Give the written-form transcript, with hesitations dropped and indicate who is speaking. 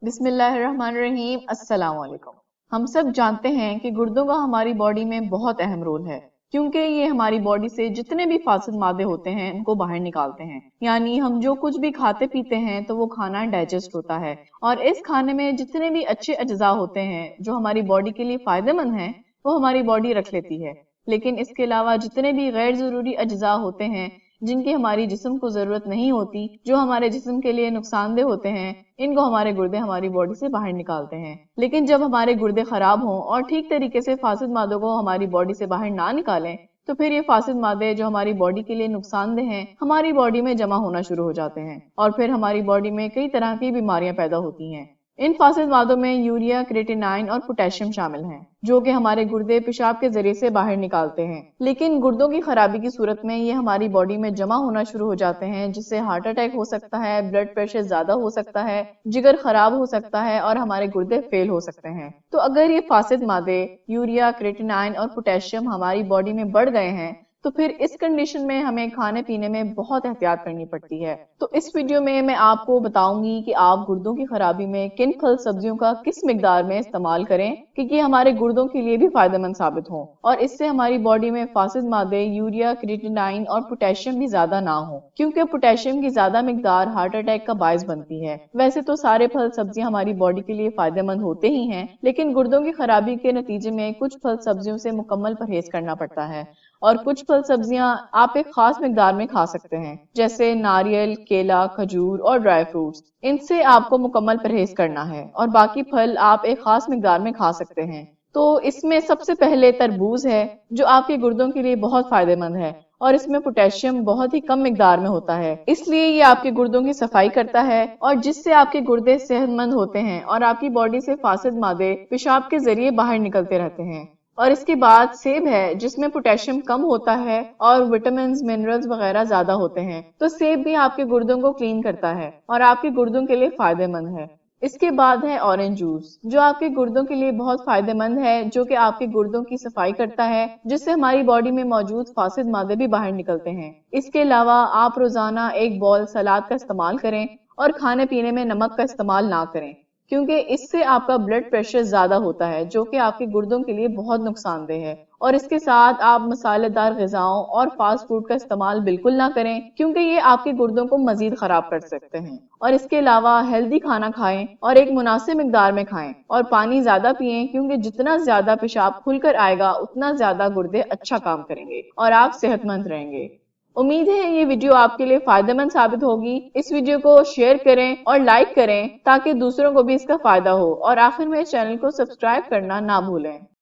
Speaker 1: بسم اللہ الرحمن الرحیم۔ السلام علیکم۔ ہم سب جانتے ہیں کہ گردوں کا ہماری باڈی میں بہت اہم رول ہے، کیونکہ یہ ہماری باڈی سے جتنے بھی فاسد مادے ہوتے ہیں ان کو باہر نکالتے ہیں۔ یعنی ہم جو کچھ بھی کھاتے پیتے ہیں تو وہ کھانا ڈائجسٹ ہوتا ہے، اور اس کھانے میں جتنے بھی اچھے اجزاء ہوتے ہیں جو ہماری باڈی کے لیے فائدہ مند ہیں وہ ہماری باڈی رکھ لیتی ہے۔ لیکن اس کے علاوہ جتنے بھی غیر ضروری اجزاء ہوتے ہیں جن کی ہماری جسم کو ضرورت نہیں ہوتی، جو ہمارے جسم کے لیے نقصان دہ ہوتے ہیں، ان کو ہمارے گردے ہماری باڈی سے باہر نکالتے ہیں۔ لیکن جب ہمارے گردے خراب ہوں اور ٹھیک طریقے سے فاسد مادوں کو ہماری باڈی سے باہر نہ نکالیں تو پھر یہ فاسد مادے جو ہماری باڈی کے لیے نقصان دہ ہیں ہماری باڈی میں جمع ہونا شروع ہو جاتے ہیں، اور پھر ہماری باڈی میں کئی طرح کی بیماریاں پیدا ہوتی ہیں۔ ان فاسد مادوں میں یوریا، کریٹینائن اور پوٹاشیم شامل ہیں، جو کہ ہمارے گردے پیشاب کے ذریعے سے باہر نکالتے ہیں۔ لیکن گردوں کی خرابی کی صورت میں یہ ہماری باڈی میں جمع ہونا شروع ہو جاتے ہیں، جس سے ہارٹ اٹیک ہو سکتا ہے، بلڈ پریشر زیادہ ہو سکتا ہے، جگر خراب ہو سکتا ہے اور ہمارے گردے فیل ہو سکتے ہیں۔ تو اگر یہ فاسد مادے یوریا، کریٹینائن اور پوٹاشیم ہماری باڈی میں بڑھ گئے ہیں تو پھر اس کنڈیشن میں ہمیں کھانے پینے میں بہت احتیاط کرنی پڑتی ہے۔ تو اس ویڈیو میں آپ کو بتاؤں گی کہ آپ گردوں کی خرابی میں کن پھل سبزیوں کا کس مقدار میں استعمال کریں کہ یہ ہمارے گردوں کے لیے بھی فائدہ مند ثابت ہوں، اور اس سے ہماری باڈی میں فاسد مادے یوریا، کریٹینائن اور پوٹاشیم بھی زیادہ نہ ہوں، کیونکہ پوٹاشیم کی زیادہ مقدار ہارٹ اٹیک کا باعث بنتی ہے۔ ویسے تو سارے پھل سبزیاں ہماری باڈی کے لیے فائدہ مند ہوتے ہی ہیں، لیکن گردوں کی خرابی کے نتیجے میں کچھ پھل سبزیوں سے مکمل پرہیز کرنا پڑتا ہے، اور کچھ پھل سبزیاں آپ ایک خاص مقدار میں کھا سکتے ہیں، جیسے ناریل، کیلا، کھجور اور ڈرائی فروٹس۔ ان سے آپ کو مکمل پرہیز کرنا ہے، اور باقی پھل آپ ایک خاص مقدار میں کھا سکتے ہیں۔ تو اس میں سب سے پہلے تربوز ہے، جو آپ کے گردوں کے لیے بہت فائدہ مند ہے، اور اس میں پوٹاشیم بہت ہی کم مقدار میں ہوتا ہے، اس لیے یہ آپ کے گردوں کی صفائی کرتا ہے، اور جس سے آپ کے گردے صحت مند ہوتے ہیں اور آپ کی باڈی سے فاسد مادے پیشاب کے ذریعے باہر نکلتے رہتے ہیں۔ اور اس کے بعد سیب ہے، جس میں پوٹاشیم کم ہوتا ہے اور وٹامنز، منرلز وغیرہ زیادہ ہوتے ہیں، تو سیب بھی آپ کے گردوں کو کلین کرتا ہے اور آپ کے گردوں کے لیے فائدہ مند ہے۔ اس کے بعد ہے اورنج جوس، جو آپ کے گردوں کے لیے بہت فائدہ مند ہے، جو کہ آپ کے گردوں کی صفائی کرتا ہے، جس سے ہماری باڈی میں موجود فاسد مادے بھی باہر نکلتے ہیں۔ اس کے علاوہ آپ روزانہ ایک بول سلاد کا استعمال کریں، اور کھانے پینے میں نمک کا استعمال نہ کریں، کیونکہ اس سے آپ کا بلڈ پریشر زیادہ ہوتا ہے، جو کہ آپ کے گردوں کے لیے بہت نقصان دہ ہے۔ اور اس کے ساتھ آپ مسالے دار غذاؤں اور فاسٹ فوڈ کا استعمال بالکل نہ کریں، کیونکہ یہ آپ کے گردوں کو مزید خراب کر سکتے ہیں۔ اور اس کے علاوہ ہیلدی کھانا کھائیں اور ایک مناسب مقدار میں کھائیں، اور پانی زیادہ پئیں، کیونکہ جتنا زیادہ پیشاب کھل کر آئے گا اتنا زیادہ گردے اچھا کام کریں گے اور آپ صحت مند رہیں گے۔ امید ہے یہ ویڈیو آپ کے لیے فائدہ مند ثابت ہوگی۔ اس ویڈیو کو شیئر کریں اور لائک کریں تاکہ دوسروں کو بھی اس کا فائدہ ہو، اور آخر میں چینل کو سبسکرائب کرنا نہ بھولیں۔